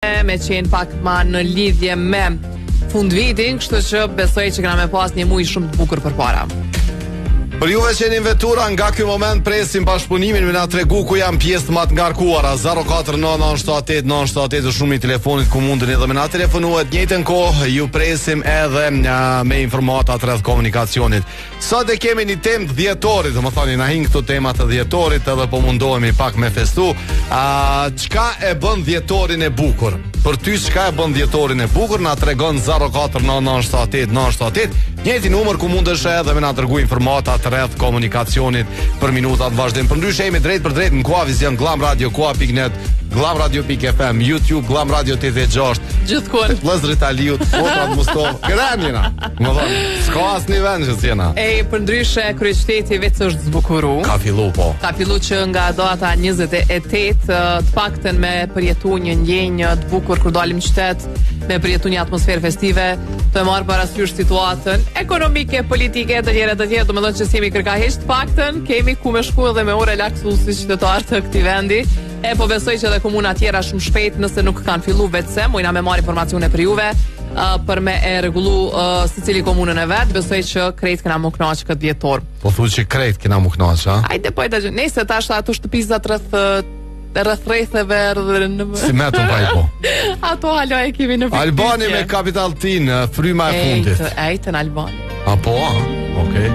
me qenë pak ma në lidhje me fund vitin, kështu që besoj që kena me pas një muj shumë të bukur përpara. Për juve që jeni në vetura, nga ky moment presim bashkëpunimin me na tregu ku janë pjesë të më të ngarkuara. 04998 është numri i telefonit ku mundeni edhe me na telefonuat. Në njëjtën kohë ju presim edhe me informata rreth komunikacionit. Sot e kemi një temë të dhjetorit, domethënë na hin këto tema të dhjetorit edhe po mundohemi pak me festu. Çka e bën dhjetorin e bukur? Për ty çka e bën dhjetorin e bukur? Na tregon 04998 njëti numër ku mundesh edhe me na dërgu informata rreth komunikacionit për minutat vazhdim. Përndryshe jemi drejt për drejt në Kuavizion, Glam Radio, Kua.net, Glam Radio.fm, YouTube, Glam Radio TV6. Gjithkund. Vëllezër Italiut, Fotrat Mostov, Granina. Më thonë, s'ka asnjë vend që s'jena. Përndryshe kryeqyteti vetë është zbukuru. Ka fillu po. Ka fillu që nga data 28 të paktën me përjetu një ndjenjë të bukur kur dalim në qytet, me përjetu një atmosferë festive, të marrë parasysh situatën ekonomike, politike të tjera, domethënë që s'jemi kërkaheq të paktën, kemi ku me shku edhe me u relaksu si qytetarë të këtij vendi. Po besoj që edhe komuna tjera shumë shpejt, nëse nuk kanë fillu vetëse, mujna me marr informacione për juve, për me e rregullu secili komunën e vet. Besoj që krejt kena mu knaq këtë dhjetor. Po thuaj që krejt kena mu knaq, ha? Hajde po e dëgjoj. Nëse tash ato shtëpisat rreth rretheve si me të vaj po. Ato halo e kemi në fikë. Albani me kapital tin, fryma e fundit. Ejtë në Albani. Okej.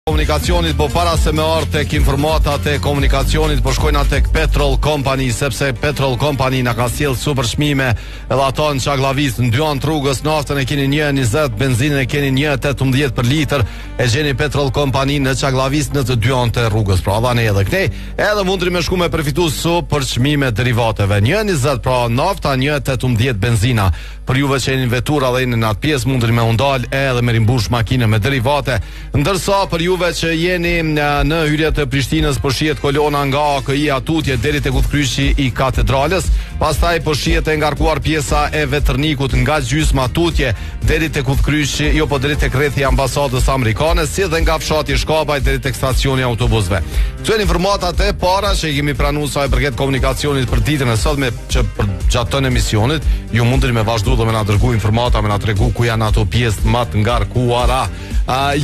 Komunikacionit, po para se me ardh tek informatat e komunikacionit, po shkojna tek Petrol Company, sepse Petrol Company na ka sjell super çmime, edhe ato në Çaklavis, në dy anë të rrugës, naftën e keni 1.20, benzinën e keni 1.18 për litër, e gjeni Petrol Company në Çaklavis në të dy anët të rrugës. Pra dhani edhe këtej, edhe mundri me shku me përfitu për çmime derivateve. 1.20 pra nafta, 1.18 benzina. Për juve që jeni në vetura dhe jeni në atë pjesë, mundri me undal edhe me rimbush makine me derivate. Ndërsa për juve që jeni në hyrje të Prishtinës, po shihet kolona nga AKI-a tutje deri tek udhkryqi i katedralës, pastaj po shihet e ngarkuar pjesa e Vetërnikut nga gjysma tutje deri tek udhkryqi, deri tek rrethi ambasadës amerikane, si dhe nga fshati Shkabaj deri tek stacioni i autobusëve. Këto janë informatat e para që i kemi pranuar sa i përket komunikacionit për ditën e sotme, që për gjatë të emisionit ju mundeni me vazhdu dhe me na dërgu informata, me na tregu ku janë ato pjesë më të ngarkuara.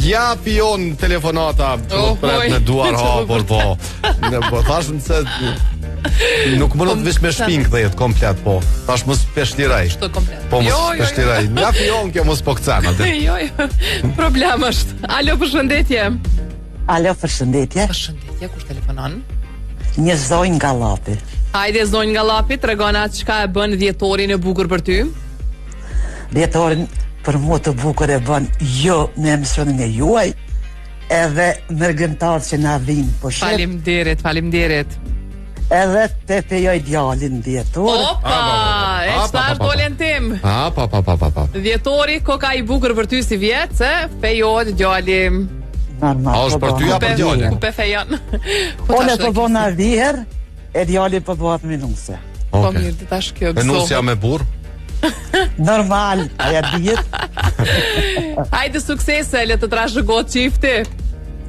Ja pion telefonata pret me duar hapur, po thashëm se nuk më të vish me shpink dhe jetë komplet, po tash mos peshtiraj. Po mos peshtiraj. Ja pion kjo mos po kcen atë. Jo, problem është. Alo, përshëndetje. Alo, përshëndetje. Përshëndetje, kush telefonon? Një zonjë nga Llapi. Hajde zonjë nga Llapi, tregona çka e bën dhjetorin e bukur për ty? Dhjetorin për mua të bukur e bën në emisionin e juaj, edhe mërgëntarët që na vinë po shep. Faleminderit. Edhe te pejoj djalin dhjetor. Opa, e çfarë dolen tim? Dhjetori, koka i bukur për ty si vjet, se fejoj djali. Normal. Është për ty apo për djalin? Ku pe fejon? Unë po bona viher, e djali po bëhet minuse. Po mirë, tash kjo gëzo. Minusja me burr. Normal, aja dihet. Hajde suksese, le të trashëgohet çifti.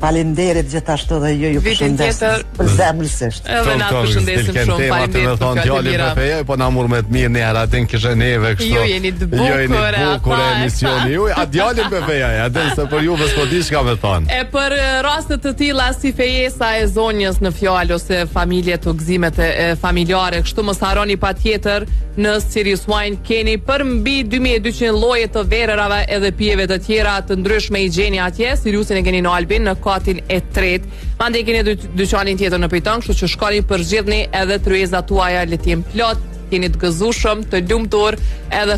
Faleminderit gjithashtu dhe ju përshëndesim përzemërsisht. Edhe na përshëndesim shumë, faleminderit për këtë mira. Po na mur me të mirë ne atë kishë neve kështu. Ju jeni të bukur emisioni juaj. A djalin pe feja, atë se për juve s'po di çka me thon. E për raste të tilla si fejesa e zonjës në fjalë ose familje të gëzimet e familjare, kështu mos harroni patjetër në Sirius Wine keni për mbi 2200 lloje të verërave edhe pijeve të tjera të ndryshme i gjeni atje. Siriusin e keni në Albin në katin e 3. Mandej keni dyqanin tjetër në Pejton, kështu që shkoni përgjithni edhe tryezat tuaja le të jenë plot, jeni të gëzueshëm, të lumtur, edhe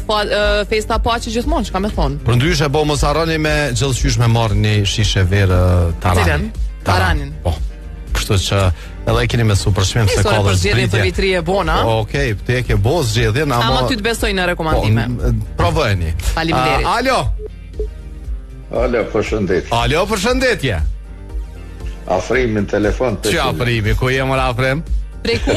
festa paqe gjithmonë, çka më thon. Përndryshe po mos harroni me gjithçysh me marrni shishe verë Taranin. Po. Kështu që edhe keni me super çmim se ka dhe zgjedhje për vitri e bona. Okej, ti e ke bosh zgjedhjen, ama ty të besoj në rekomandime. Provojeni. Faleminderit. Alo, përshëndetje. Afrimi në telefon. Që afrimi, ku jem afrim? Prej ku?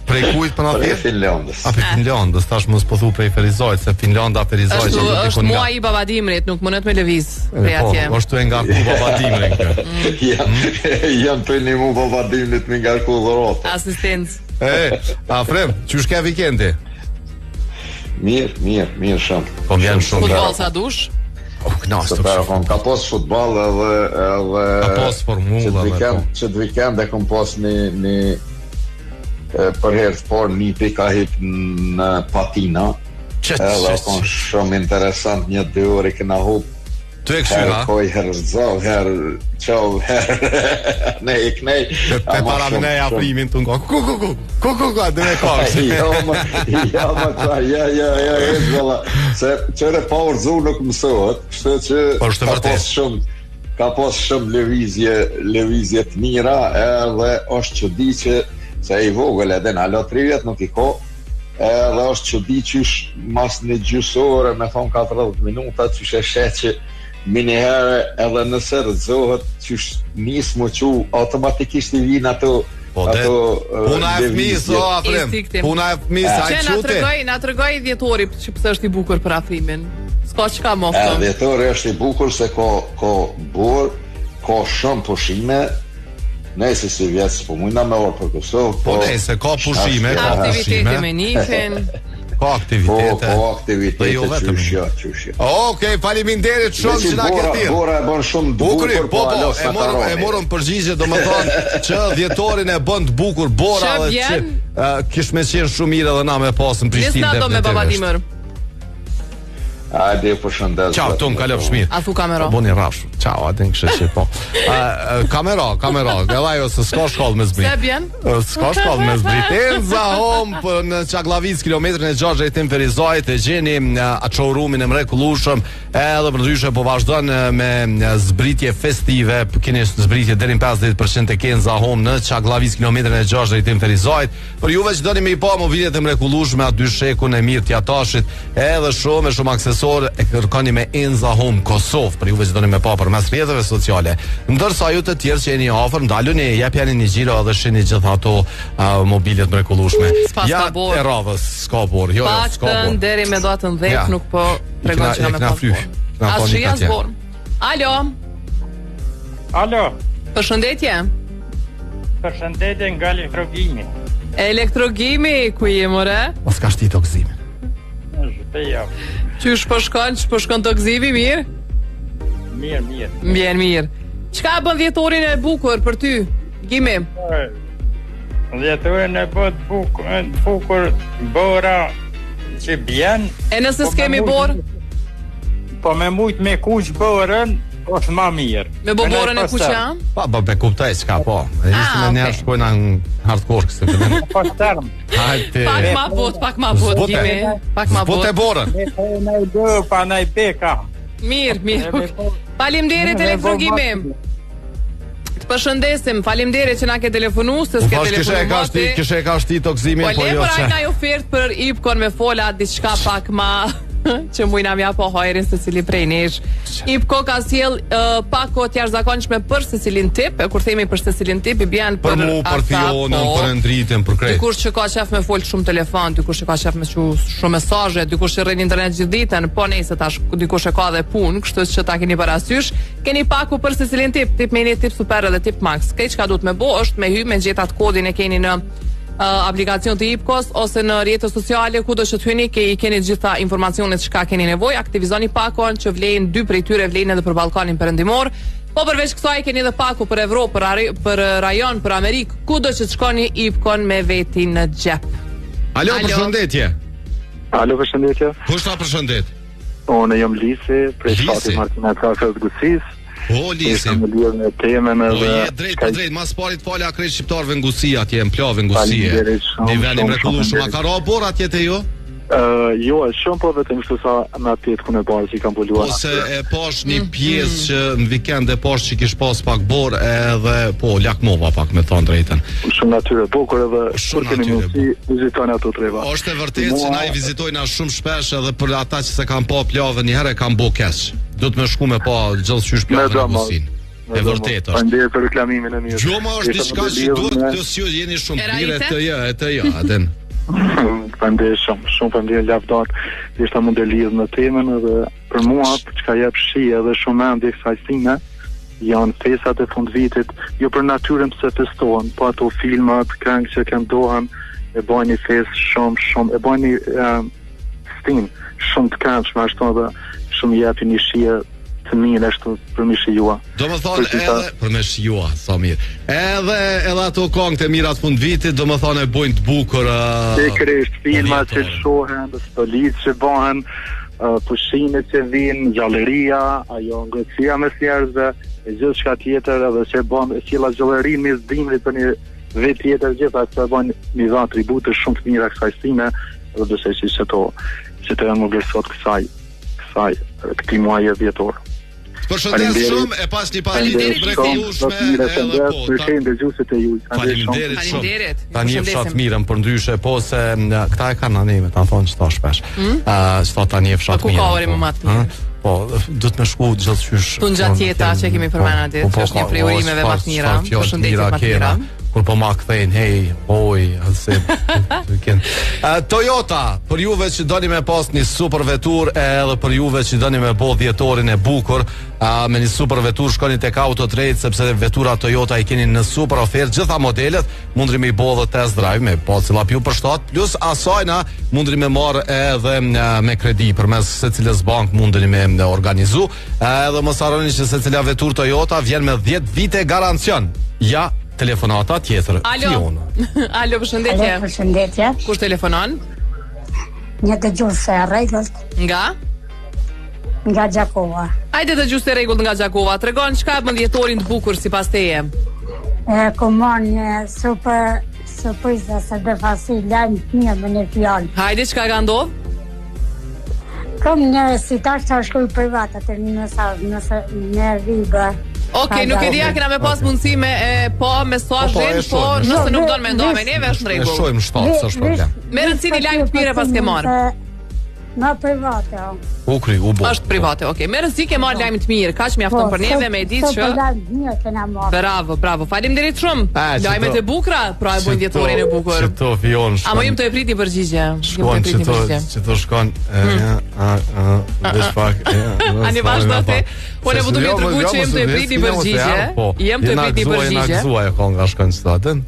Prej kujt për na Prej thirr? Finlandës. A prej Finlandës, tash mos po thu prej Ferizojt, se Finlanda Ferizojt Është mua i Babadimrit, nuk mundet me lëviz prej atje. Po, është tu e ngarku Babadimrin kë. Jam të një mu Babadimrit me ngarku dhurata. Asistencë. Afrem, çu shka vikendi? Mirë shumë. Po vjen shumë. Futboll sa dush? Ka pas futboll edhe ka pas formulla që të vikend e kom pas një për herë të parë një pika hip në patina edhe kon shumë interesant 1-2 orë i këna hup tu e këshyra koj herë zov herë qov herë ne i knej pe para më nej afrimin të nga ku dhe me kakë ja se qëre pa urzu nuk mësohet kështë që ka pas shumë lëvizje të mira edhe është që di që se i vogël edhe në alo 3 vjet nuk i ko edhe është që di qysh mas një gjysore me thonë 40 minuta qysh e shet që minihere edhe nëse rëzohet qysh nisë më që automatikisht i vinë ato puna e fëmis o Afrem puna e fëmis a i qute na tregoj dhjetori që pëse është i bukur për Afrimin s'ka që ka moftëm dhjetori është i bukur se ka bur ka shumë pushime nëse si vjetë s'po mujna me orë për Kosovë po nëse ka pushime aktivitete me nifen ka aktivitete po aktivitete qyshja Okej, faleminderit shumë që na ke thirrë bora e bën shumë bukur po e morëm përgjigje domethënë që dhjetorin e bën të bukur bora dhe që kish me qenë shumë mirë edhe na me pasën Prishtinë Nisna do me Babadimër Hajde, përshëndet. Ciao, Tom, kalov shmir. A thu kamera. Boni rrafsh. Ciao, atë kështu që po. Kamera. Gëllajo se s'ka shkollë me zbrit. Se bjen? S'ka shkollë me zbrit. Enza Home në Çaklavic, kilometrin e 6 drejtim Ferizojt, e gjeni atë showroomin e mrekullueshëm, edhe përndryshe po vazhdon me zbritje festive, keni zbritje deri në 50% tek Enza Home në Çaklavic, kilometrin e 6 drejtim Ferizojt. Për juve që doni me i pa mobilet e mrekullueshme aty shekun e mirë t'jatashit, edhe shumë aksesorë e kërkoni me Enza Home Kosovë për juve që doni me pa përmes rrjeteve sociale. Ndërsa ju të tjerë që jeni afër, ndaluni, japjani një xhiro edhe shihni gjithë ato mobilet mrekullueshme. Ja e radhës, s'ka bor. Jo, s'ka bor. Deri me datën 10 nuk po tregon që na me pa. Ashia zbor. Alo. Përshëndetje. Përshëndetje nga Elektrogimi. Elektrogimi, ku je more? Mos ka shti tokzimin. Qysh po shkon të gëzivi, mirë? Mirë. Çka bën dhjetorin e bukur për ty, Gimi? Dhjetorin e bën bukur bora që bjen. E nëse s'kemi borë? Po me mujt me kuq borën, është ma mirë. Me borën e kuqa? Pa, me kuptaj s'ka po. E ishte me njerë shkojna në hardcore kësë të përdim. Po shterm. Pak ma bot, Gimi. Pak ma bot. Zbut e borën. Ne i do, pa ne i beka. Mirë. Faleminderit Elektrogimi. Të përshëndesim, faleminderit që na ke telefonu, se s'ke telefonu moti. Kishe e ka shti toksimin, po jo që. Po le për ajna ofert për Ipkon me fola diçka pak ma që mujna mja po hajrin se cili prej nesh. Ipko ka sjell pak kohë jashtëzakonshme për Cecilin Tip, e kur themi për Cecilin Tip i bjen për mu, për Fionën, për Endritën, për krejt. Dikush që ka qef me fol shumë telefon, dikush që ka qef me shumë mesazhe, dikush që rrin internet gjithë ditën, po nejse tash dikush e ka dhe punë, kështu që ta keni parasysh, keni paku për Cecilin Tip, Tip Mini, Tip Super dhe Tip Max. Këtë çka duhet me bë është me hy me gjetat kodin e keni në aplikacion të Ipkos ose në rrjetet sociale kudo që të hyni i keni gjitha informacionet çka keni nevojë, aktivizoni pakon që vlen 2 prej tyre vlen edhe për ballkanin perëndimor. Po përveç kësaj keni edhe paku për Evropë, për rajon, për Amerikë, kudo që të shkoni Ipkon me veti në xhep. Alo, përshëndetje. Alo, përshëndetje. Kush ta përshëndet? Unë jam Lisi, prej shtatit Martina Kafës Gusis. O, Lisi. Ishtë më lirë në temen edhe... Drejt, mas parit fali akrejt shqiptarve në Gusia, atje në plavë në Gusia. Një veni mrekullueshëm. A ka ra bor atje te jo? Jo, shumë po vetëm kështu sa në atjet ku në barë që i kam pulluar. Ose e pash një pjesë që në vikend e pash që kish pas pak bor edhe po lakmova pak me thonë drejten. Shumë natyre bukur edhe kur keni mundësi vizitoni ato treva. Është e vërtetë që na i vizitojna shumë shpesh edhe për ata që se kanë pa plavë një herë kanë bo keq. Do të më shku me pa gjithçysh plavën në Gusin. E vërtet është. Faleminderit për reklamimin e mirë. Gjoma është diçka që duhet të sjell jeni shumë mirë të jo, aten. Faleminderit shumë faleminderit lavdat. Ishta mund të lidh në temën edhe për mua çka jep shi edhe shumë mendje kësaj sime janë festat e fundvitit, jo për natyrën se festohen, po ato filmat, këngë që këndohen e bojnë një festë shumë e bojnë një stin shumë të këndshme ashtu edhe shumë jepi një shije të mirë ashtu për mi shijua. Domethënë edhe për me shijua, sa mirë. Edhe ato këngët e mira të fundvitit, domethënë e bojnë të bukur. Pikërisht filmat që shohen, stolicë që bëhen, pushimet që vinë, gjalleria, ajo ngotësia mes njerëzve, e gjithë çka tjetër edhe që bën e cila gjallerin mes dimrit për një vetë tjetër gjitha që bën një dha tribute shumë të mira kësaj stime edhe besoj se që të janë më gërsot këtij muaji vjetor. Përshëndes shumë e pas një palitë mrekullueshme edhe po. Faleminderit shumë. Tani jep fshat mirën për ndryshe, po se këta e kanë anime, ta thonë çto shpesh. Çto tani jep fshat mirën. Ku ka ori më mat mirë? Po, do të më shku gjithçysh. Tu ngjatjeta që kemi përmendur atë, është një prej urimeve më të mira. Përshëndetje më të mira. Kur po ma kthejnë, hey, oj, ase Toyota, për juve që doni me pas një super vetur, edhe për juve që doni me bo dhjetorin e bukur, me një super vetur shkoni tek Auto Trade, sepse vetura Toyota i keni në super ofertë, gjitha modelet, mundri me i bo dhe test drive, me po cila pju për shtat, plus asajna mundri me marë edhe me kredi, përmes se cilës bank mundri me organizu, edhe mos harroni që se cila vetur Toyota vjen me 10 vite garancion. Ja, telefonata tjetër. Alo, përshëndetje. Alo, përshëndetje. Kush telefonon? Një dëgjuese e rregullt. Nga Gjakova. Hajde dëgjues e rregullt nga Gjakova. Tregon çka bën dhjetorin të bukur sipas teje. Ku mon një super surprizë se do fasi lajm mirë me një fjalë. Hajde çka ka ndodhur? Kom një sitash të shkoj privat atë një mesazh në rrugë. Okej, nuk e di a kena me pas mundësi me mesazhin, po nëse nuk don me ndonë me neve është në rregull. Ne shojmë shtatë, s'është problem. Me rëndësini lajm të mira pas ke marr. Në private. U bo. Është private, okej. Me rëndësi ke marr lajm të mirë, kaq mjafton për neve me ditë që. Bravo. Faleminderit shumë. Lajmet e bukura, pra e bojnë dhjetorin e bukur. Çto fion. A më jam të e priti përgjigje. Çto shkon. Vesh pak. Ani vazhdo ti. Po ne do të treguj që jam të e priti përgjigje. Jam të e priti përgjigje. Jena gëzuaj e konga shkon statën.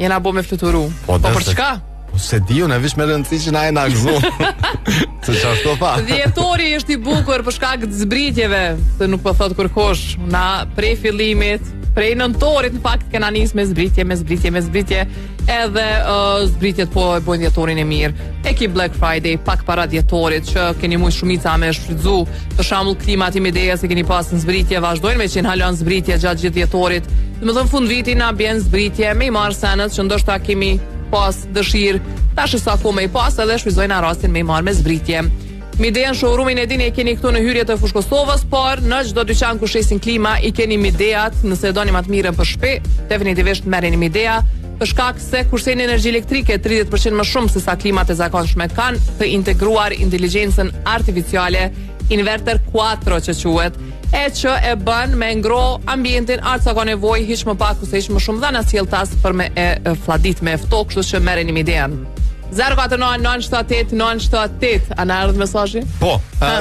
Jena bo me fluturu. Po për çka? Se diu në vish me rëndësi që na e na gëzu. Se çfarë tha? Dhjetori është i bukur për shkak të zbritjeve, se nuk po thot kërkosh. Na prej fillimit, prej nëntorit në fakt kena nis me zbritje, edhe zbritjet po e bojnë dhjetorin e mirë. E ki Black Friday pak para dhjetorit që keni mujt shumica me shfrytzu. Për shembull klimat i Medeja se keni pas në zbritje, vazhdojnë me qenë halon zbritje gjatë gjithë dhjetorit. Domethënë fund viti na bjen zbritje me i marr senet që ndoshta kemi pas dëshirë, tash sa ku me i pas edhe shfryzojnë rastin me i marrë me zbritje. Midea në showroomin e dini e keni këtu në hyrje të Fushë Kosovës, por në çdo dyqan ku shesin klima i keni Mideat, nëse doni më të mirën për shtëpi, definitivisht merreni Midea, për shkak se kurseni energji elektrike 30% më shumë se sa klimat e zakonshme kanë të integruar inteligjencën artificiale, inverter 4 që quhet, e që e bën me ngro ambientin atë sa ka nevojë, hiç më pak ose hiç më shumë, dhe na sjell tas për me e fladit me fto, kështu që merreni Midean. 049-978-978. A na ardhë mesazhi? Po,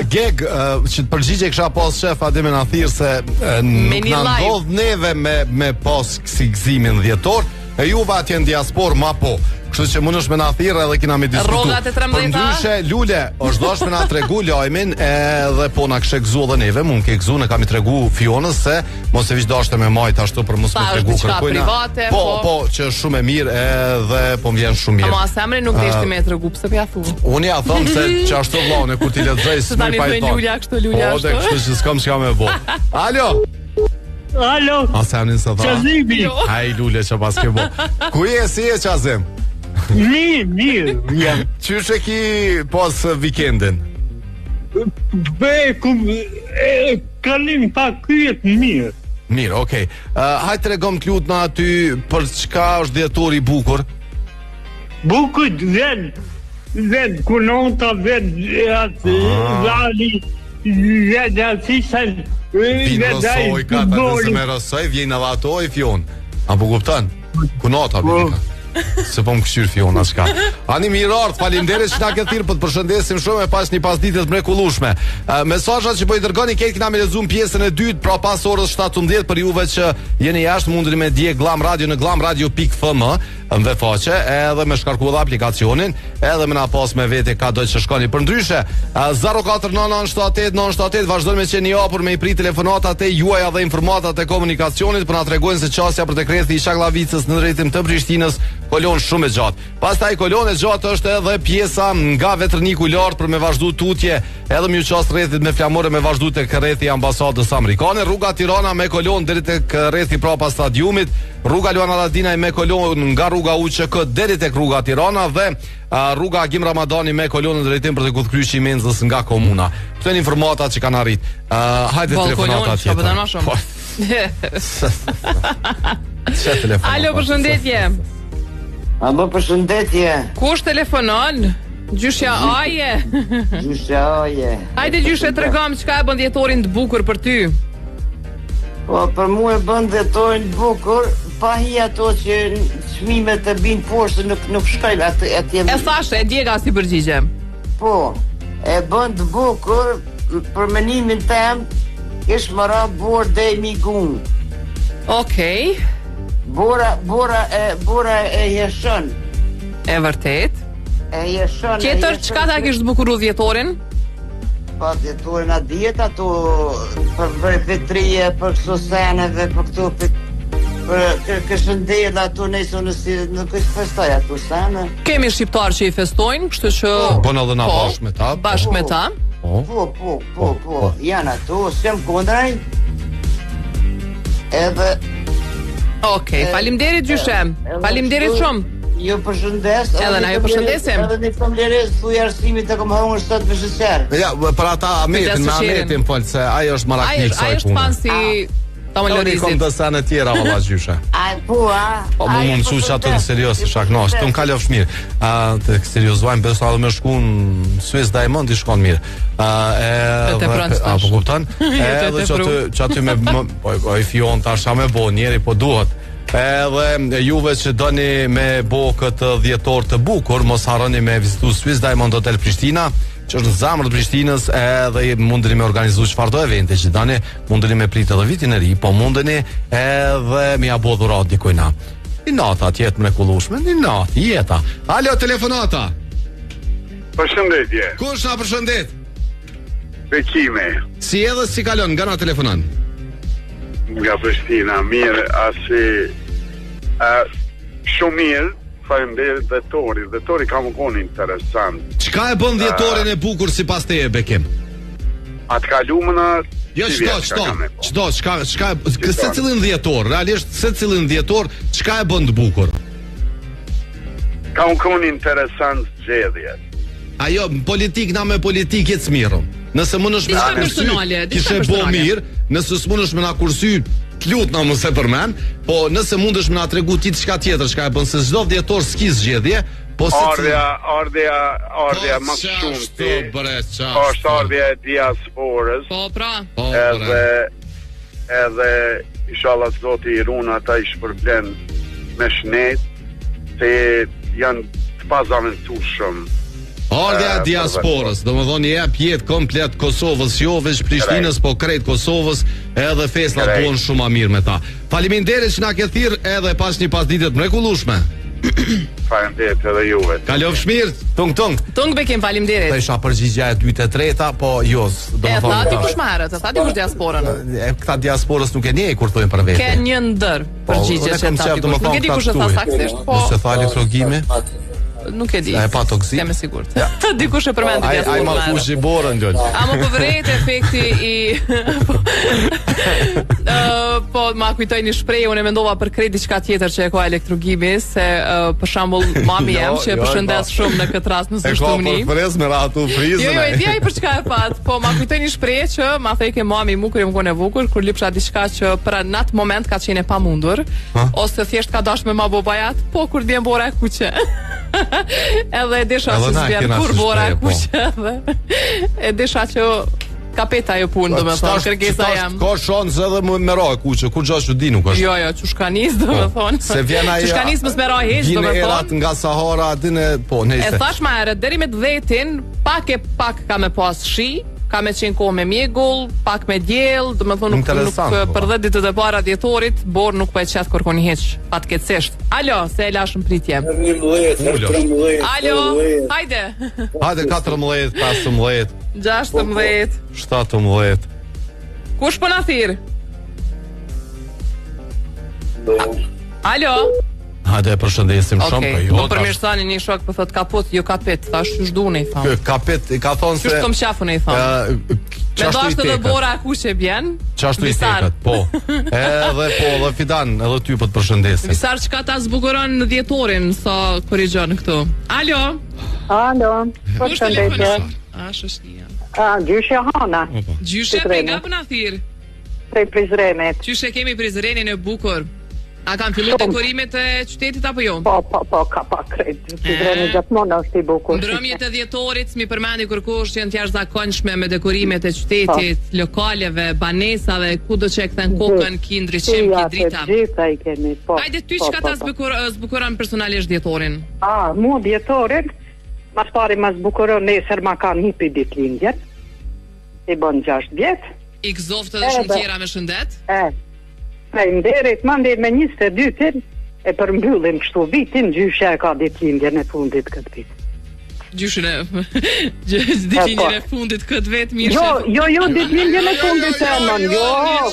Geg, që të përgjigje kësha pas shef Ademe na thirë se nuk na ndodh neve me pas kësi gëzimin dhjetor, e juve atje në diaspor ma po. Kështu që mund është me na thirë edhe kina me diskutu. Rrogat e 13. Për ndryshe, Lule, është dosh me na tregu lajmin edhe po na këshe gëzu edhe neve, mund ke gëzu, ne kam i tregu Fionës se mos e vish dashte me majt ashtu për mos me tregu kërkojna. Po, që është shumë e mirë edhe po më vjen shumë mirë. Ama asemre nuk deshti me tregu, pse për ja thu? Unë ja thëm se që ashtu vllane kur ti lexoj s'më pajton. Lulja kështu. Kështu që s'kam s'ka me bo. Alo. Asemrin sa tha. Qazimi. Ai Lule që pas ke bo. Ku je si e Qazim? Mirë, jam. Qysh e ki pas vikendin? Kalim pak kyjet mirë. Mirë, okej. Hajtë tregom të lut në aty për çka është dhjetori bukur. Bukur vend kunonta vend atë lali Vinë rësoj, ka të nëse me rësoj, vjen edhe ato i fjon. Apo kupton? Kunota bëjnë. Se po më këshyr fiona s'ka. Ani mirë, faleminderit që na ke thirrë, po të përshëndesim shumë e pas një pasditë të mrekullueshme. Mesazhat që po i dërgoni këtë kena me lexuar pjesën e dytë pra pas orës 17 për juve që jeni jashtë mundeni me djeg Glam Radio në glamradio.fm në faqe, edhe me shkarku dhe aplikacionin, edhe me na pas me vete ka do që shkoni për ndryshe. 049978978 vazhdojnë me qenë japur me i pri telefonatat e juaja dhe informatat e komunikacionit për na tregojnë se qasja për dekrethi i Shaglavicës në drejtim të Prishtinës kolon shumë e gjatë. Pastaj kolon e gjatë është edhe pjesa nga Vetrniku i lart për me vazhdu tutje, edhe më qas rrethit me flamore me vazhdu tek rrethi ambasadës amerikane, rruga Tirana me kolon deri tek rrethi prapa stadiumit, rruga Luan Aladinaj me kolon nga rruga UÇK deri tek rruga Tirana dhe rruga Agim Ramadani me kolon në drejtim për të Kudkryqi i Menzës nga komuna. Këto janë informatat që kanë arrit. Hajde telefonata tjetër. Alo, përshëndetje. Alo, përshëndetje. Kush telefonon? Gjyshja Aje. Gjyshja Aje. Hajde gjyshe tregom çka e bën dhjetorin të bukur për ty. Po, për mua e bën dhjetorin të bukur, pa hi ato që çmimet e bin poshtë nuk shkojnë atje. E thashë, e djega si përgjigje. Po, e bën të bukur për menimin tem, ish më ra bor dhe migun. Okej. Bora e jeshën. E vërtet? E jeshën. Tjetër, çka ta kish të bukuru dhjetorin? Pa dhjetorin a djet ato për vetrije, për këto seneve, për këto për këshëndela ato nëse nuk është festoj ato sene. Kemi shqiptar që i festojnë, kështu që bën edhe na bashkë me ta. Bashkë me ta. Po. Janë ato, s'kem kondraj. Edhe Okej, faleminderit gjyshem. Faleminderit shumë. Ju përshëndes. Edhe na ju përshëndesim. Edhe një familjeres thuj arsimit të kom hëngur sot për shëqer. Ja, për ata Ametin fol se ai është maraknik sa i punë. Ai është fan si Tamalorizit. Kom të sanë tjera valla gjyshe. Ai po, Po më mësu që atë në serios, shaknosh, të më kalofsh mirë. Të seriozojmë, beso edhe me shkun Swiss Diamond i shkon mirë. Po kupton? Edhe që aty me i fion tash me bo njeri, po duhet. Edhe juve që doni me bo këtë dhjetor të bukur, mos harroni me vizitu Swiss Diamond Hotel Prishtina, që është në zamër të Prishtinës, edhe mundeni me organizu çfarëdo evente që dani, mundeni me pritë edhe vitin e ri, po mundeni edhe me ja bo dhurat dikujt na. Një natë atjet mrekullueshme, një natë jeta. Alo, telefonata. Përshëndetje. Kush na përshëndet? Bekime. Si edhe si kalon, nga na telefonon? Nga Prishtina, mirë, shumë mirë. Faleminderit dhjetori ka më konë interesant. Çka e bën dhjetorin e bukur sipas teje, Bekim? Atë kalumëna. Jo, çdo, secilin dhjetor, realisht secilin dhjetor, çka e bën të bukur? Ka më konë interesant zgjedhje. Ajo, politik na me politikë të smirëm. Nëse mundesh me personale, kishe bo mirë, nëse s'mundesh me na kursy, lut na mos e përmend, po nëse mundesh me na tregu ti çka tjetër, çka e bën se çdo dhjetor s'ki zgjedhje, po se ardha më shumë ti. Është ardha e diasporës. Po pra. Edhe inshallah zoti i runa ata i shpërblen me shnet se janë të pazaventueshëm. Ardha e diasporës, domethënë jep jetë komplet Kosovës, jo veç Prishtinës, po krejt Kosovës, edhe festat bën shumë më mirë me ta. Faleminderit që na ke thirr edhe pas një pasditë të mrekullueshme. Faleminderit edhe juve. Kalofsh mirë, tung. Bekim, faleminderit. Do isha përgjigjja e dytë e treta, po jo, domethënë. Ata kush marrët, ata kush diasporën. Këta diasporës nuk e njeh kur thonë për vetë. Ke një ndër përgjigje që ata kush. Nuk e di kush e tha saktësisht, po. Nëse tha elektrogimi, nuk e di. E pa tokzik. Jam e sigurt. Dikush e përmendi diasporën. Ai marrësh i borën gjol. A më po vërejt efekti i po ma kujtoj një shprehje, unë mendova për kredi diçka tjetër që e ka elektrogimi, se për shembull mami jam që e përshëndes shumë në këtë rast në shtumni. E ka për frez me ratu frizën. Jo, e di ai për çka e pat, po ma kujtoj një shprehje që ma thej ke mami mu kur jam qenë e vogël, kur lipsha diçka që për atë moment ka qenë e pamundur, ose thjesht ka dashur me ma babajat, po kur vjen bora e kuqe. Edhe e desha se s'vjen kur bora e kuqe edhe. E desha që kapeta jo punë, domethënë, kërkesa jam. Ka shans edhe me roj kuçë, kur gjash u di nuk është. Jo, çushkanis domethënë. Se vjen ai. Çushkanis mos me roj hiç domethënë. Vjen erat nga Sahara, dinë po, nejse. E thash më herët, deri me 10-in, pak ka me pas shi, ka me qenë kohë me mjegull, pak me diell, domethënë nuk për 10 ditët e para dhjetorit, bor nuk po e çet kërkon hiç, patkeqësisht. Alo, se e lash në pritje. 13. Alo, hajde. Hajde 14, 15. 16 17. Kush po na thirr? Alo. Hajde, përshëndesim shumë për jo. Po përmirësoni një shok po thot kaput, jo kapet, thash çu s'duni thon. Kapet, ka thon se. Çu s'kom qafun i thon. Me dashtë dhe bora kush e bjen? Qashtu i tekat, po. Edhe Fidan, edhe ty po të përshëndesim. Visar çka ta zbukuron në dhjetorin, sa korrigjon këtu. Alo. Përshëndetje. Shoshnia. Gjyshe Hana. Gjyshe nga po na thirr? Prej Prizrenit. Gjyshe kemi Prizrenin e bukur. A kanë filluar dekorimet e qytetit apo jo? Po, ka pa krejt. Prizreni gjithmonë është i bukur. Mbrëmjet e dhjetorit mi përmendi kërkosh që janë të jashtëzakonshme me dekorimet e qytetit, lokaleve, banesave, kudo që e kthen kokën, ki ndriçim, ki drita. Gjitha i kemi, po. Hajde ty çka ta zbukuron personalisht dhjetorin? Mua dhjetorin, mas pari ma zbukuron nesër ma kanë hipi ditëlindjet. I bën 6 vjet. I gëzoftë edhe shumë tjera me shëndet? Nderit, mande me 22-in e përmbyllim kështu vitin, gjyshe e ka ditëlindjen e fundit këtë vit. Ditëlindjen e fundit këtë vit, mirë. Jo, ditëlindjen e fundit e mën,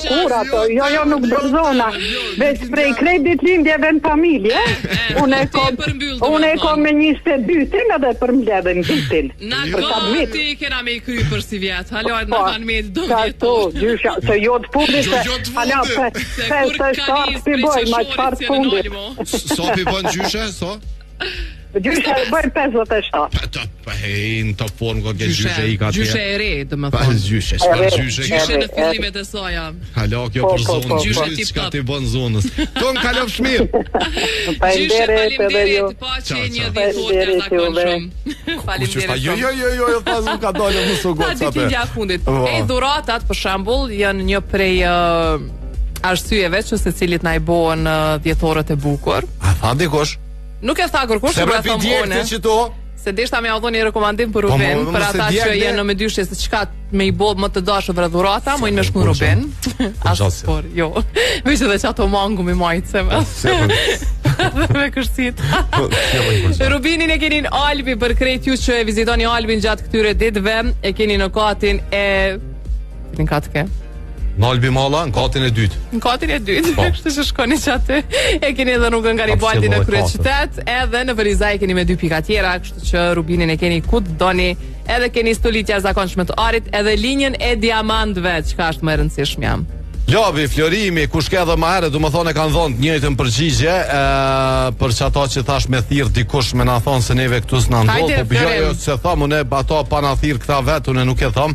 kur ato, jo, nuk brozona. Veç prej krejt ditëlindjeve në familje, unë e kom me 22-in edhe përmbledhen vitin. Na gati kena me i kry për si vjet, halo, në kanë me do vjetot. Se jo të fundit, halo, 5-7 piboj, ma qëfar të fundit. So pibon gjyshe, so? Gjyshe e bëjnë 57. Pa hej, në top form ko ke gjyshe i ka tje. Gjyshe e re, dhe më thonë. Gjyshe në fillimet e soja. Halo, kjo për zonë. Gjyshe tip top. Qka ti bon zonës. Tonë kalov shmirë. Gjyshe falimderit, pa që një dhjetor të zakonshëm. Falimderit. Jo, pas më ka dole më së gocë. Ditëlindja fundit. Dhuratat, për shembull, janë një prej arsyeve që se cilit na i bohen dhjetorët e bukur. A tha dikosh? Nuk e tha kërkush, se pra thom une. Se deshta me avdo një rekomandim për Ruben, për ata që jenë në medyshje se çka me i bodh më të dashur vre dhurata, mojnë me shku Ruben. Por, jo. Veç edhe që ato mangu me majtëseve. Dhe me kërësit. Rubinin e keni në Albi, për krejt ju që e vizitoni Albin gjatë këtyre ditëve, e keni në katin e... Në katë ke? Në Albi Malla, në katin e dytë. Në katin e dytë, kështu që shkoni që aty. E keni edhe rrugën Garibaldi në kryeqytet, edhe në Vërizaj keni me 2 pika tjera, kështu që Rubinin e keni ku të doni, edhe keni stolitja zakonshme të arit, edhe linjën e diamantëve, çka është më e rëndësishme jam. Lovi, Florimi, kush ke edhe më herë, du më thonë e kanë dhonë të njëjtën përgjigje, për që ato që thash me thirë dikush me na thonë se neve këtu s'na ndodhë, po jo, se thamë, une ato pa na thirë këta vetë, une nuk e thamë,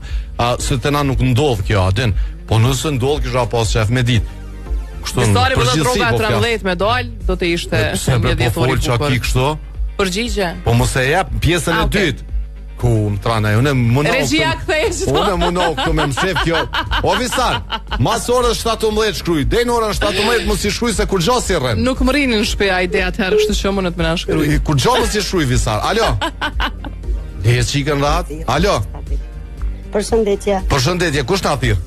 se të na nuk ndodhë kjo, adin, po nëse ndodhë kisha pas qef me ditë. Pisari për dhe droga 13 me dalë, do të ishte një djetorit bukur. Përgjigje? Po mos e jep pjesën e dytë. Ku më trana, une Regjia këthejsh. Une mundoh këtu me mësef kjo. O Visar, mas orës 17 shkruj, dej në orën 17 mos i shkruj se kur gjo si rrem. Nuk më rinë në shpeja ideja të herë, kështë që mënët me na shkruj. Kur gjo mos i shkruj Visar. Alo? Dhe e qikën ratë? Alo? Përshëndetje, kush na thirë?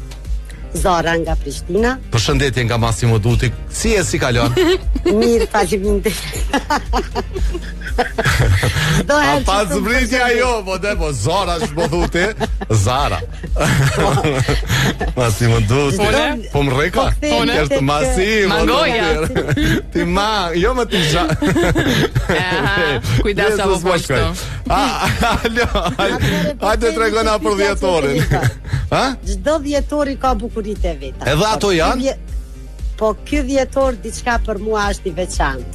Zara nga Prishtina. Përshëndetje nga Massimo Duti. Si e si kalon? Mirë, faleminderit. A pa zbritja jo, po dhe po Zara shpo thuti. Zara. Massimo Duti. Po më reka? Kështë Massimo Duti. Ti ma, jo më ti zha. Kujdesa po poshtu. Alo, hajde të regona për dhjetorin. Çdo dhjetori ka bukurit e veta. Edhe ato janë? Po ky dhjetor diçka për mua është i veçantë.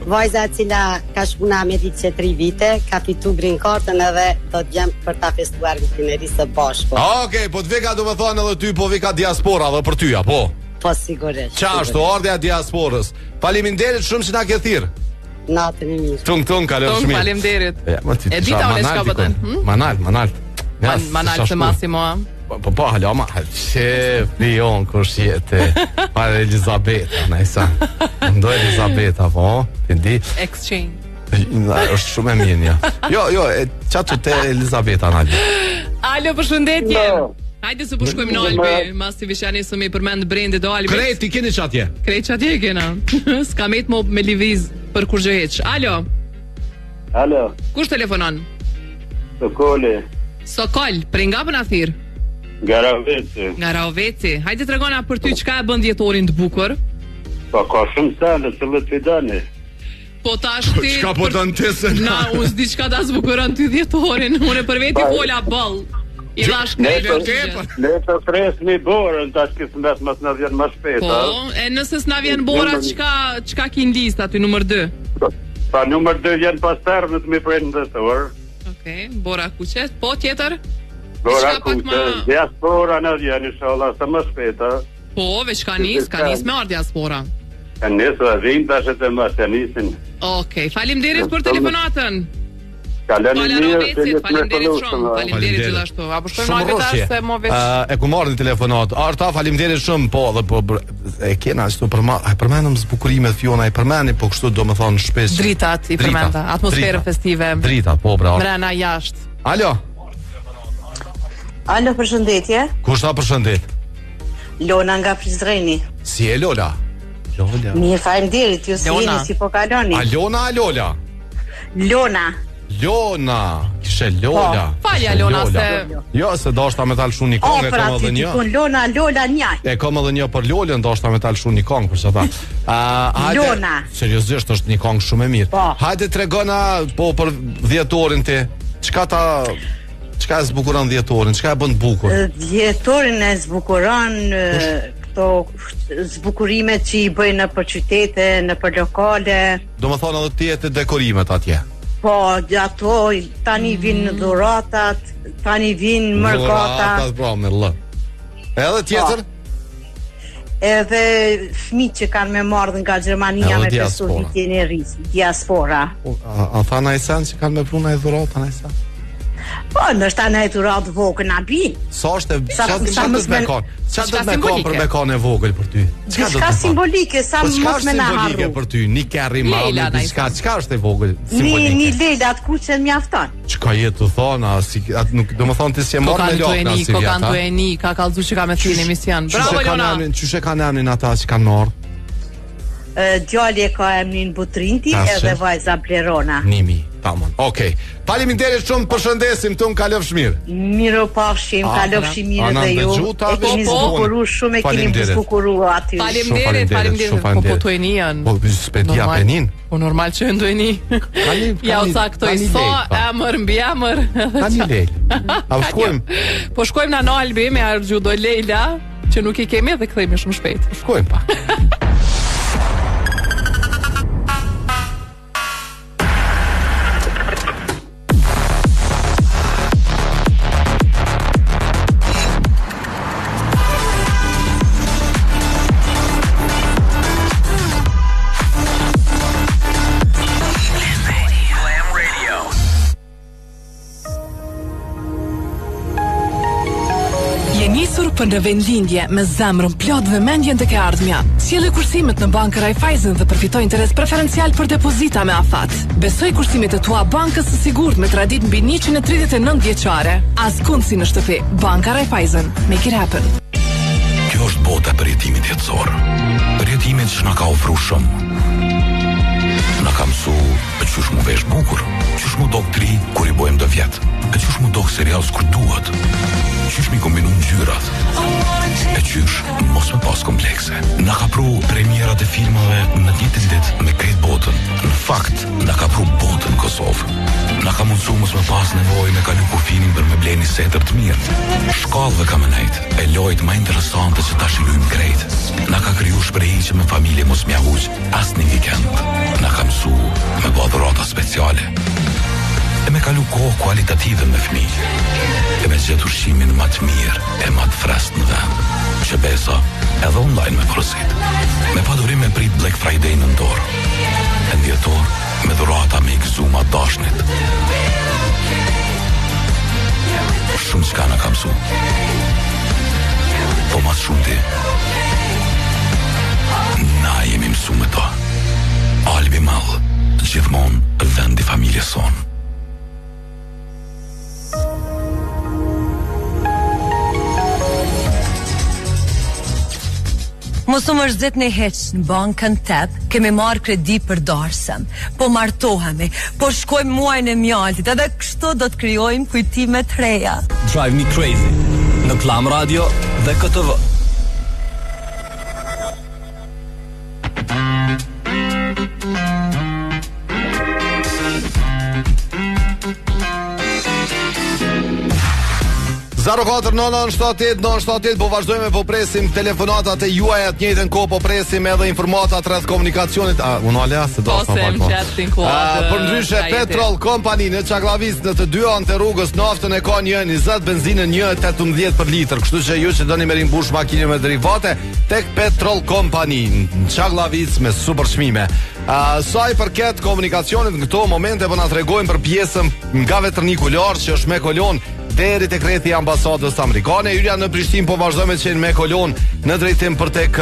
Vajza e cila ka shpuna Amerikë që 3 vite, ka fitu green cardën edhe do të jem për ta festuar vitin së bashku. Okej, po të vika do me thonë edhe ty, po vika diaspora dhe për tyja, po? Po sigurisht. Qashtu, ardhja diasporës. Faleminderit shumë që na ke thirr. Natën e mirë. Tung, kalon shumë. Faleminderit. E dita unë shka bëtën. Manalt. Manalt të Massimo. Po, halo, ma, që pion kush jetë, pare Elizabeta, nëjsa. Ndo Elizabeta, po, ti di. Exchange. Është shumë e mirë, ja. Jo, qatë të Elizabeta, Nali. Alo, përshëndetje. Hajde se po shkojmë në Albi, mas të vishani së me përmend brende do Albi. Krejt, ti keni qatje? Krejt qatje kena. S'ka met mo me liviz për kur gjë heq. Alo. Kush telefonon? Sokol, prej nga për nathir? Nga Raveci. Hajde të regona për ty qka e bën djetorin të bukur? Po, ka shumë sene, të lët vidani. Po tash ti... Qka po të në tesën? Na, unë s'di qka ta zbukuron ty djetorin. Unë për veti fola ball. I dhash krejtë. Ne të fresni borën, tash kisë mes mas në vjen më shpeta. Po, e nëse s'na vjen bora, qka kin list aty numër 2? Pa numër 2 vjen pas termët me prejnë dhe të orë. Okej, bora kuqet. Po, tjetër? Bora kuqet, diaspora në vjen, inshallah, sa më shpeta. Po, veç ka nis me ardh diaspora. Ka nis dhe vim, tash e të mas të nisin. Okej, faleminderit për telefonatën. Faleminderit shumë. Faleminderit gjithashtu. Apo shkojmë në vetë se mo veç. E ku marrni telefonat. Arta, faleminderit shumë, po, dhe po e kena ashtu përmendëm zbukurimet Fiona, e përmendni, po kështu do më thonë shpesh. Dritat i përmenda, atmosferën festive. Dritat, po, pra. Mrena jashtë. Alo, përshëndetje. kush ta përshëndet? Lona nga Prizreni. Si e Lola? Mirë, faleminderit, ju si jeni, si po kaloni? A Lona, a Lola? Lona, kishe Lola. Falja Lona se... Jo, se do shta me talë shumë një kongë, e kom edhe një. Lola njaj. E kom edhe një për Lolën, do shta me talë shumë një kongë, për që ta. Lona. Seriozisht është një kongë shumë e mirë. Hajde të regona, po, për dhjetorin ti, qka e zbukuron dhjetorin, qka e bënd bukur? Dhjetorin e zbukuron... këto zbukurimet që i bëjnë në për qytete, në për lokale. Do më thonë edhe tjetë dekorimet atje. Po, ato tani vinë dhuratat, tani vinë mërgata. Dhuratat, bro, me lë. Edhe tjetër? Edhe fëmijë që kanë me mardhë nga Gjermania me pesu vitjen e rrisë, diaspora. A tha na i sen që kanë me pruna e dhurata na i sen? Po, nështë ta në e të radhë vogën a bin. Sa është e... Qa të me konë për me konë e vogël për ty? Qka simbolike, sa mos me na harru. Qka simbolike për ty? Një kerri malë, qka është e vogël simbolike? Një lejla atë kuqen mjafton. Qka jetë të thonë, do më thonë të si e morë me lokë si vjeta. Kokan të e një, ka kalzu që ka me thini emision. Bravo, Lona! Qyshe ka në emnin ata që kanë morë? Djalli e ka emnin Butrinti edhe vajza Blerona. Nimi, tamon. Okej. Faleminderit shumë, përshëndesim të unë kalofsh mirë. Miro pafshim, kalofsh mirë dhe ju. E keni zbukuru shumë, e keni zbukuru aty. Faleminderit, po të e njën. Po, spedia penin. Po normal që ndu e një. Ja u caktoj so, emër, mbi emër. Ka një lejlë. A shkojmë? Po shkojmë në Albi me argju do Lejla, që nuk i kemi dhe këthejmë shumë shpejt. Shkojmë pa. Për në vendlindje me zemrën plot dhe mendjen të ke ardhmja. Sjellë kursimet në bankë Raiffeisen dhe përfitoj interes preferencial për depozita me afat. Besoj kursimet e tua bankës së sigurt me tradit mbi 139 vjeçare. Askund si në shtëpi. Banka Raiffeisen. Make it happen. Kjo është bota për jetimit jetësor. Për jetimin që na ka ofru shumë. Na ka mësu për qysh mu vesh bukur, qysh mu dok tri kur i bojmë dë vjet, e qysh mu dok serial s'kur duhet, qysh mi kombinu ngjyrat, e qysh mos me pas komplekse. Na ka pru premierat e filmave në ditën ditë me krejt botën. Në fakt, na ka pru botën Kosovë. Na ka mundsu mos me pas nevojë me kalu kufinin për me bleni setër të mirë. Shkallëve ka me nejt, e lojt ma interesante që ta shilujmë krejt. Na ka kriju shprehje me familje mos mja huq as një weekend. Na ka mësu me bë dhurata speciale. E me kalu kohë kualitative me fëmijë. E me gjetë ushqimin më të mirë e më të freskët në vend. Që besa edhe online me porosit. Me padurim me prit Black Friday në ndorë. E në dhjetor me dhurata me i gëzuma dashnit. Shumë qka në ka mësu. mas shumë ti. Na jemi mësu me to. Albi Mall, gjithmonë vendi familjes son. Mosu më shzet në heq në bankën tep, kemi marrë kredi për darsëm, po martohemi, po shkojmë muajnë e mjaltit, edhe kështu do të krijojmë kujtime të reja. Drive Me Crazy, në Klam Radio dhe KTV. Zero 49978 po vazhdojmë po presim telefonatat e juaja të njëjtën kohë po presim edhe informatat rreth komunikacionit. Unë ala se do të them për ndryshe Petrol Company në Çaklavic në të dy anët e rrugës naftën e ka 1.20, benzinën 1.18 për litër. Kështu që ju që doni me rimbush makinë me derivate tek Petrol Company në Çaklavic me super çmime. Sa i përket komunikacionit në këto momente po na tregojnë për pjesën nga Vetërnikular që është me kolon deri tek rrethi i ambasadës amerikane. Hyrja në Prishtinë po vazhdojmë të qenë me kolon në drejtim për tek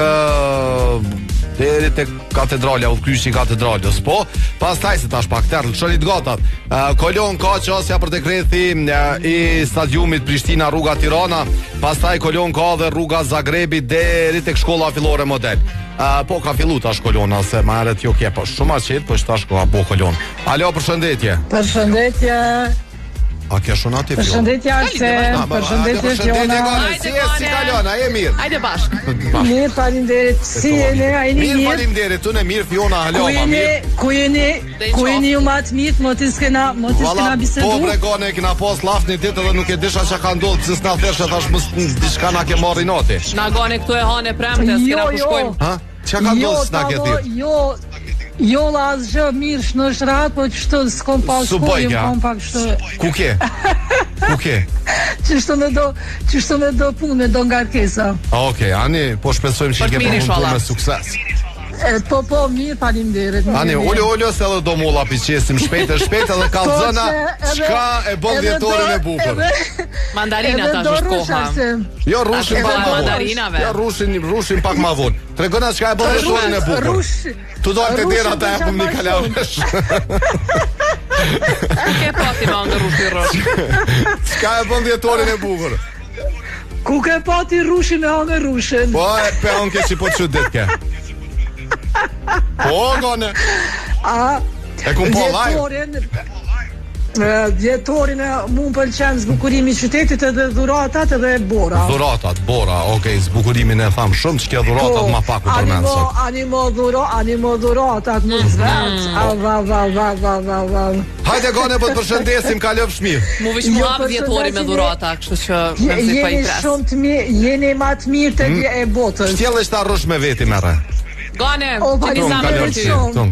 deri tek katedralja, udhkyçi i katedralës. Po, pastaj se tash pak tërë çonit gotat. Kolon ka qasja për tek rrethi i stadiumit Prishtina rruga Tirana, pastaj kolon ka dhe rruga Zagrebi deri tek shkolla fillore model. Po ka fillu tash kolona se më herët jo ke po shumë aqet, po tash ka po kolon. Alo, përshëndetje. Përshëndetje. A ke shonati fillon? Përshëndetje Arsen, përshëndetje Fiona. Si kalon, a je mirë? Hajde bashkë. Mirë, faleminderit. Si jeni? A jeni mirë? Mirë, faleminderit. Unë mirë Fiona, alo, ma mirë. Ku jeni ju më të mirë, më të skena bisedu. Po bregone kena pas laftë një ditë edhe nuk e disha çka ka ndodhur, se s'na theshë tash mos diçka na ke marrë noti. Na gone këtu e hanë premte, s'kena ku shkojmë. Ha? Çka ka ndodhur s'na ke ditë? Jo la asgjë mirë në shrat, po ç'to s'kom pa shkojmë, kom pak kështu. Ku ke? Ku ke? Ç'to ne do punë, do ngarkesa. Okej, ani po shpresojmë që ke punë me sukses. Po, mirë, faleminderit. Ani, olo se edhe do mulla piqesim shpejt edhe kallzona, çka e bën dhjetorin e bukur. Mandarina tash është koha. Jo, rushin pak më mandarinave. Jo, rushin pak më vonë. Tregona çka e bën dhjetorin e bukur. Tu do të dera ta japum një kalavesh. Ke pati mangë rushi. Çka e bën dhjetorin e bukur. Ku ke pati rushin e hangë rushin? Po, pe anke si po çudet ke. Po, gone. E kum po live. Djetorin mu më pëlqen zbukurimi i qytetit edhe dhuratat edhe bora. Bora, okej, zbukurimin e tham shumë, ç'ke dhuratat më pak u përmend. Animo dhuratat më zvet. Hajde gone po të përshëndesim, kalofsh mirë. Mu vish mu hap dhjetori me dhurata, kështu që më nxit pa i pres. Jeni shumë të mirë, jeni më të mirë te e botës. Shtjellesh ta rrosh me veti merre. Gane, ti zamër për ty.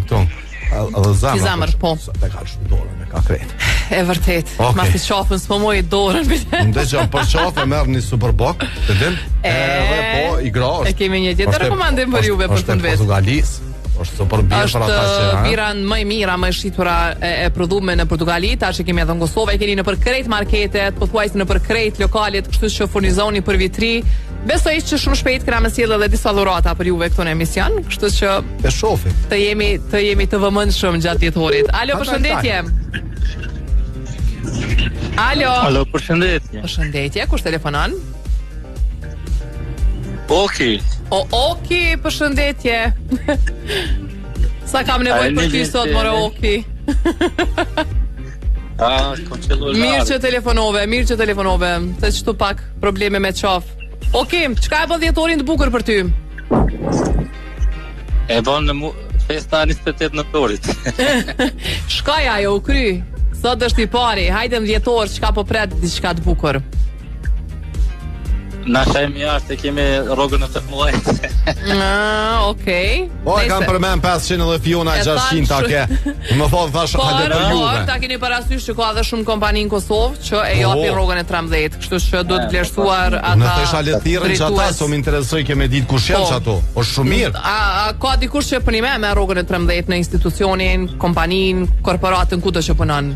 Tung. Ti zamër, po. Te ka shumë dorën me kakret. E vërtet, mas i qafën s'po moj dorën. Ndëgjëm, për qafë merr një Superboc, të din? Edhe po, i grasht. E kemi një tjetër rekomandim për juve për të vetë. Është super birë për ata që është biran më e mira, më e shitura e prodhume në Portugali, tash e kemi edhe në Kosovë, e keni në për krejt marketet, pothuajse në për krejt lokalet, kështu që furnizoni për vitri. Besoj që shumë shpejt kena me sjellë edhe disa dhurata për juve këtu në emision, kështu që e shohim. Të jemi të vëmendshëm gjatë dhjetorit. Alo, përshëndetje. Alo, përshëndetje. Përshëndetje, kush telefonon? Oki, përshëndetje. Sa kam nevojë për ty sot, more Oki. Mirë që telefonove, se çtu pak probleme me qaf. Oki, çka e bën dhjetorin të bukur për ty? E bën në festa 28 nëntorit. Shkoj ajo u kry. Sot është i pari, hajde në dhjetor, çka po pret diçka të bukur. Na shajmë jashtë, kemi rrogën e 18. Okej. Po, e kam përmen 500 edhe Fiona 600 take. Më thonë, thash, hajde për juve. Por, ta keni parasysh që ka dhe shumë kompani në Kosovë që e japin rrogën e 13, kështu që do të vlerësuar ata. Në thesha letirën që ata, so më interesoj keme ditë kush janë që ato. O shumë mirë. A ka dikush që punime me rrogën e 13 në institucionin, kompanin, korporatën, ku do që punon?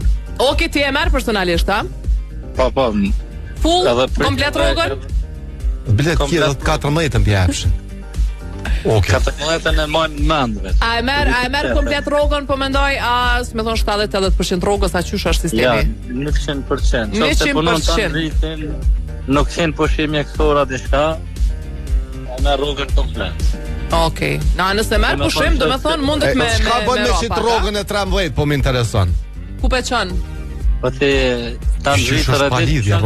Oke, ti e merr personalisht, a? Po. Full, komplet rrogën? Bilet tjetër 14 m'japsh. Okej. 14 e mojnë mend. A e merr komplet rrogën, po mendoj as me thon 70-80% rrogës, a qysh është sistemi? Ja, 100%. Nëse punon të rritin, nuk kanë pushim mjekësor diçka, e merr rrogën komplet. Okej. Nëse merr pushim, domethënë mundet me çka bën me çit rrogën e 13, po më intereson. Ku pe çon? Po ti tan vitër e ditë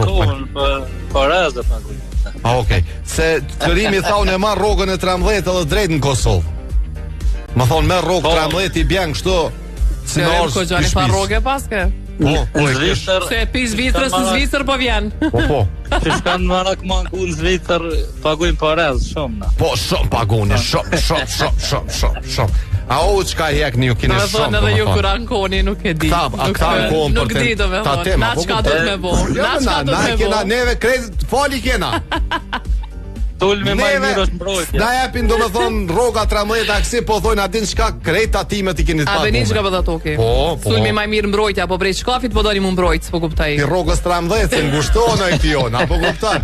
po razë paguaj. Okej. Se Kërimi thonë e marr rrogën e 13 edhe drejt në Kosovë. Më thonë merr rrogë 13 i bjen kështu. Si me orë gjani fa rrogë paske? Po, se pi Zvicrës në Zvicër po vjen. Po. Që shkanë marak manku në Zvicër paguajnë po razë shumë na. Po shumë paguajnë, shumë. A o çka hekni ju keni shumë. Domethënë edhe ju kur ankoni nuk e di. Ata ankon nuk di domethënë. Na çka do të më bëj? Na kena neve kredit fali kena. Tulmi më i mirë është mbrojtja. Na japin domethënë rroga 13 aksi po thonë a din çka krejt atimet i keni të paguar. A veni çka po thotë okay. Po. Tulmi më i mirë mbrojtja, po prej shkafit po doni më mbrojt, po kuptoj. Ti rrogës 13 se ngushton ai pion, apo kupton?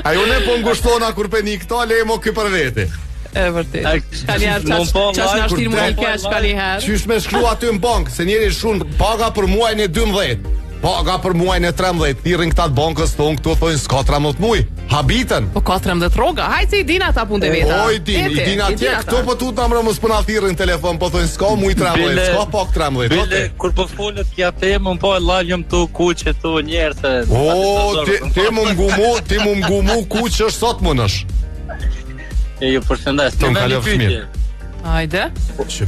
Ajo ne po ngushtona kur peni këto lemo ky për vete. E vërtet. Tani çfarë na shtin mua kesh tani herë. Qysh më shkruaj aty në bank se njëri shun paga për muajin e 12. Paga për muajin e 13. Thirrin këta të bankës ton këtu thonë s'ka 13 muaj. Habitën. Po ka 13 rroga. Hajde i din ata punë veta. O i din atje këtu po tutam mos po na thirrin telefon po thonë s'ka muaj 13, s'ka pak 13. Bile kur po folet kja temën po lajm tu kuçe tu njerëz. O ti më ngumu kuç është sot mënosh. E ju përshëndes. Ton kalov mirë. Hajde.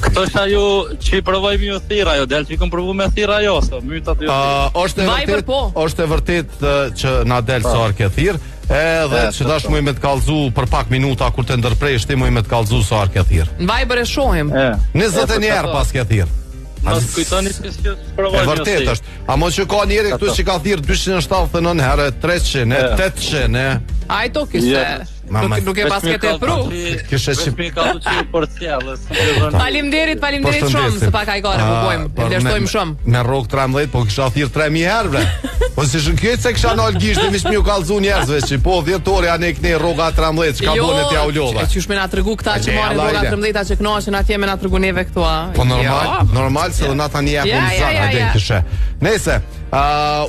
Këto është ajo që provoj mi u thirr ajo, del që kom provu me thirr ajo, so mytat jo. Është e vërtet që na del sa ke thirr, edhe që dash më me të kallzu për pak minuta kur të ndërpresh ti më me të kallzu sa ke thirr. Në Viber e shohim. 21 herë pas ke thirr. Mos kujtoni se provoj. E vërtet është. A mos që ka njëri këtu që ka thirr 279 herë, 300, 800. Ai to kishte. Nuk e pas këtë pru. Kishte me ka të çu për sjellës. Faleminderit shumë se pak ai gore po bojmë. E vlerësojmë shumë. Me rrog 13 po kisha thirr 3000 herë bre. Po si shkëhet se kisha nal gishtin mish më u kallzu njerëzve që po 10 orë anë këne rroga 13 çka bën ti aulova. Çish më na tregu këta që marrin rroga 13 që kënaqen atje me na tregu neve këtu a. Po normal se do na tani japun zana den kishe. Nëse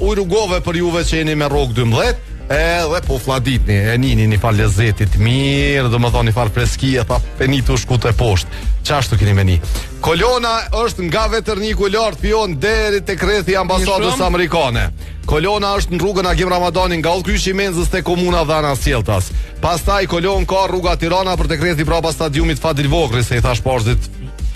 u rrugove për juve që jeni me rrog 12 edhe po fladitni, e nini një fal lezetit mirë, do më thoni fal freskie, tha penitu shkut e poshtë. Qashtu keni me ni. Kolona është nga Veterniku lart pion deri te krethi ambasadës amerikane. Kolona është në rrugën Agim Ramadanin nga Ullkyqi Menzës te komuna Dhana Sjelltas. Pastaj kolon ka rruga Tirana për te krethi brapa stadiumit Fadil Vogri, se i thash poshtit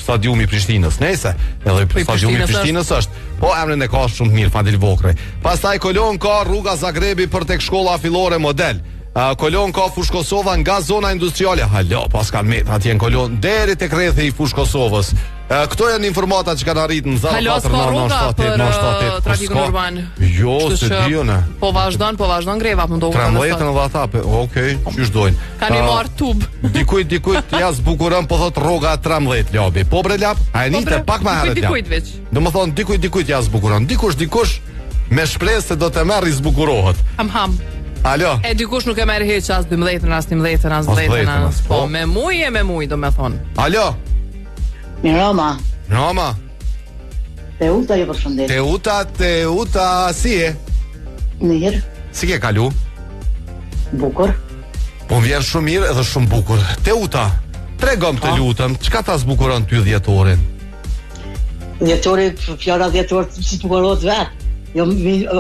stadiumi Prishtinës. Nëse edhe stadiumi Prishtinës është. Po emrin e ka shumë mirë Fadil Vogri. Pastaj kolon ka rruga Zagrebi për tek shkolla fillore model. Kolon ka Fush Kosova nga zona industriale. Halo, pas kanë met atje në kolon deri tek rrethi i Fush Kosovës. Këto janë informata që kanë arritën në 04 trafikun urban. Jo, se dione. Po vazhdon greva më duket. 13 në dhatape. Okej, çish dojnë. Kanë marr tub. Dikujt ja zbukuron po thot rroga 13 labi. Po bre lap, a e nitë pak më herët. Dikujt veç. Domethën dikujt ja zbukuron. Dikush me shpresë se do të merr i zbukurohet. Ham. Alo. E dikush nuk e merr hiç as 12-ën, as 11-ën, as 10-ën. Po me muj, domethën. Alo. Roma. Teuta ju përshëndet. Teuta, si e? Mirë. Si ke kalu? Bukur. Po vjen shumë mirë edhe shumë bukur. Teuta, tregom të lutem, çka ta zbukuron ty 10-orin? 10-ori, fjala 10-or si zbukurohet vet. Jo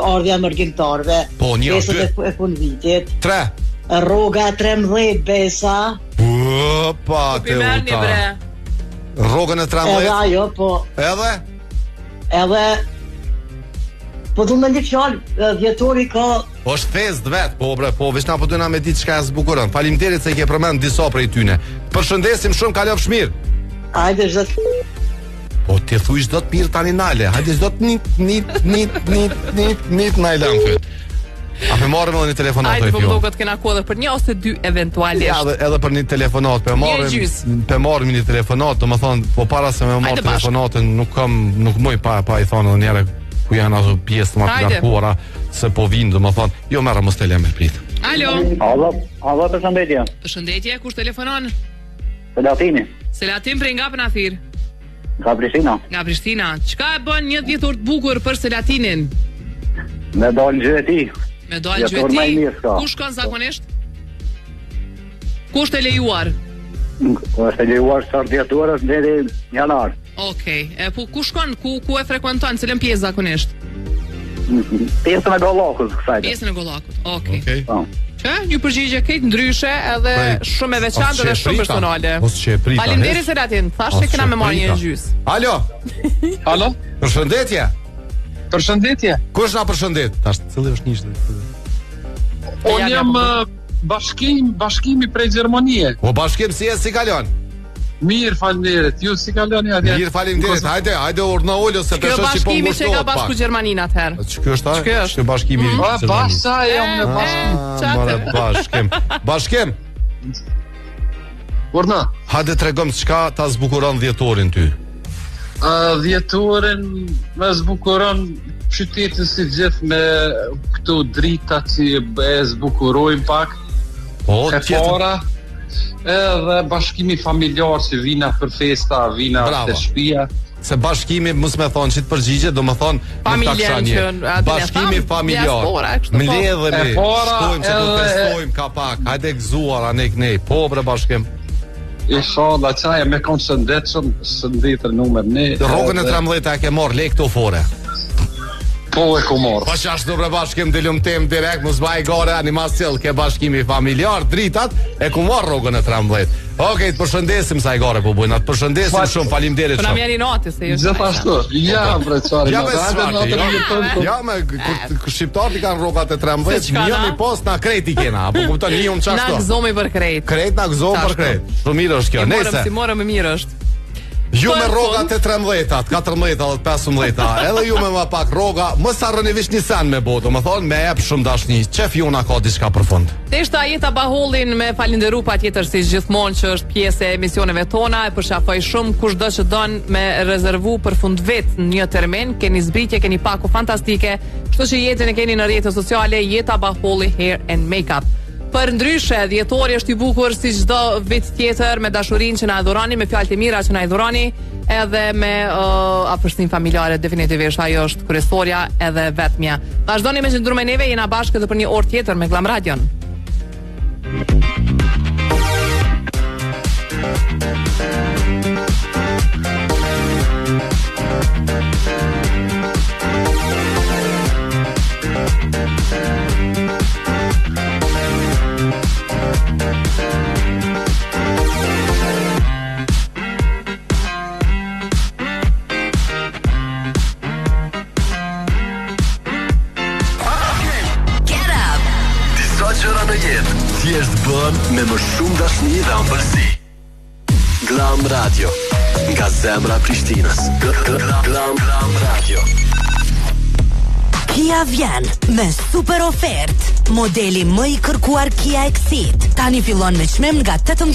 ardha e mërgjimtarëve. Po, një e fundvitit. 3. Rroga 13 Besa. Pa, Teuta. Rrogën e 13. Edhe ajo, po. Edhe po du me një fjallë, 10-ori ka. Është fest vet, po bre, po veç na po dëna me ditë çka zbukuron. Faleminderit se i ke përmend disa prej tyne. Përshëndesim shumë, kalofsh mirë. Hajde zot. Po ti thuaj çdo të mirë tani nale. Hajde çdo të nit na i lëm fyt. A më marrëm edhe një telefonat Ajde, po më duket kena kohë për një ose dy eventualisht. Ja, edhe për një telefonat, pe marrim një telefonat, domethënë, po para se më marr telefonatën, nuk më pa i thonë edhe njëherë ku janë ato pjesë më të ngarkuara se po vinë, domethënë, jo merrem mos telem me prit. Alo. Alo, përshëndetje. Përshëndetje, kush telefonon? Selatini. Selatin prej nga Panathir? Nga Prishtina. Nga Prishtina. Çka e bën një dhjetor të bukur për Selatinin? Me dalë gjëti. Me dalë gjëti. Ku shkon zakonisht? Ku është e lejuar? Është e lejuar sa dhjetorës deri janar. Okej. Po ku shkon? Ku e frekuenton? Cilën pjesë zakonisht? Pjesën e Gollakut, kësaj. Pjesën e Gollakut. Okej. Që? Një përgjigje këtë ndryshe edhe shumë e veçantë dhe shumë personale. Faleminderit Selatin. Thashë që kena me marrë një gjys. Alo. Alo. Përshëndetje. Përshëndetje. Kush na përshëndet? Tash cili është nishti? Unë jam bashkimi prej Gjermanie. O bashkim si kalon? Mirë, faleminderit. Ju si kaloni atje? Mirë, faleminderit. Hajde urna olo se pesho si po ngushtohet. Kjo bashkimi që ka bashku Gjermanin atëherë. Kjo është ai? Kjo bashkimi i Gjermanisë. Bashsa jam në bashkim. Bashkim. Urna. Hajde tregom çka ta zbukuron dhjetorin ty. Dhjetorin më zbukuron qytetin si gjithë me këto drita që e zbukurojnë pak. Po, tjetër. Edhe bashkimi familjar që vina për festa, vina të shtëpia. Se bashkimi, mos me thonë që të përgjigje, do me thonë bashkimi familjar. Mbledhemi, shkojmë që të festojmë ka pak. Hajde gëzuar, anek nej, po bre bashkim. Inshallah, qaja me konë shëndetër numër ne. Rrogën e 13 e ke marrë lek të ofore. Po e ku morë. Po që ashtu bre bashkim dhe tem direkt, mos baj gore animacion ke bashkimi familjar, dritat, e ku morë rrogën e 13. Okej, të përshëndesim sa i gore po bujnë, të përshëndesim shumë, faleminderit shumë. Po na mjeri nati se është. Gjithashtu, ja bre çfarë. Ja me shqiptarët i kanë rrogat e 13, njëmi post na kreti kena, apo kupton, një unë çashtu. Na gëzomi për krejt. Krejt na gëzomi për krejt. Shumë mirë është kjo. Nëse. Morëm më mirë është. Ju me rrogat e 13-at, 14-at, 15-at, edhe ju me ma pak rroga, mos harroni vish një sen me botë, më thonë, me jep shumë dashni, qef juna ka diçka për fund. Teshta Jeta Bahollin me falinderu pa tjetër si gjithmonë që është pjesë e emisioneve tona, e përshafoj shumë kushdo që don me rezervu për fund vet në një termin, keni zbritje, keni paku fantastike, kështu që jetën e keni në rrjetet sociale, Jeta Baholli Hair and Makeup. Për ndryshe, dhjetori është i bukur si çdo vit tjetër me dashurinë që na dhuroni, me fjalët e mira që na i dhuroni, edhe me afërsinë familjare, definitivisht ajo është kryesorja edhe vetmja. Vazhdoni me qëndruar me neve, jena bashkë edhe për një orë tjetër me Glam Radion. Thjesht bën me më shumë dashni dhe ëmbëlsi. Glam Radio, nga zemra e Prishtinës. Glam Radio. Kia vjen me super ofertë. Modeli më i kërkuar Kia Exit tani fillon me çmim nga 18